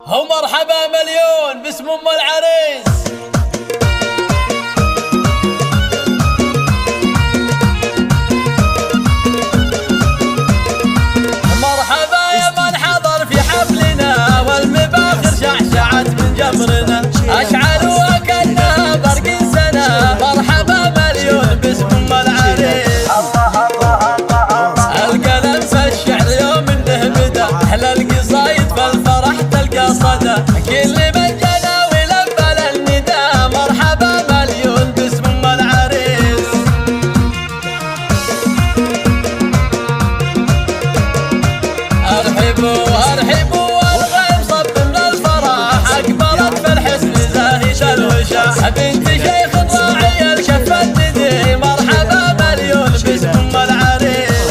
هو مرحبا مليون باسم ام العريس. مرحبا يا من حضر في حفلنا والمباخر شعشعت من جمرنا اشعلوا كانها برق سنه. مرحبا مليون باسم ام العريس. القلم في الشعر يوم انه بدا احلى القصايد فالفرح تلقى صدى. كل من جنى ولبى للنداء مرحبا مليون باسم ام العريس. ارحبوا ارحبوا والغيم صب من الفرح اقبلت في الحسن زاهيه الوشاح. بنت شيخ الراعي الكف الندي مرحبا مليون باسم ام العريس.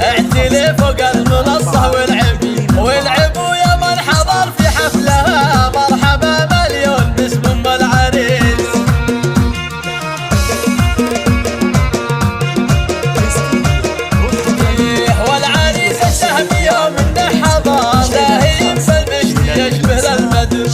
اعتلي فوق المنصه والعبوا يا من حضر في حفلها مرحبا مليون باسم ام العريس. والعريس الشهم يوم انه حضر زاهي في البشت يشبه للبدر.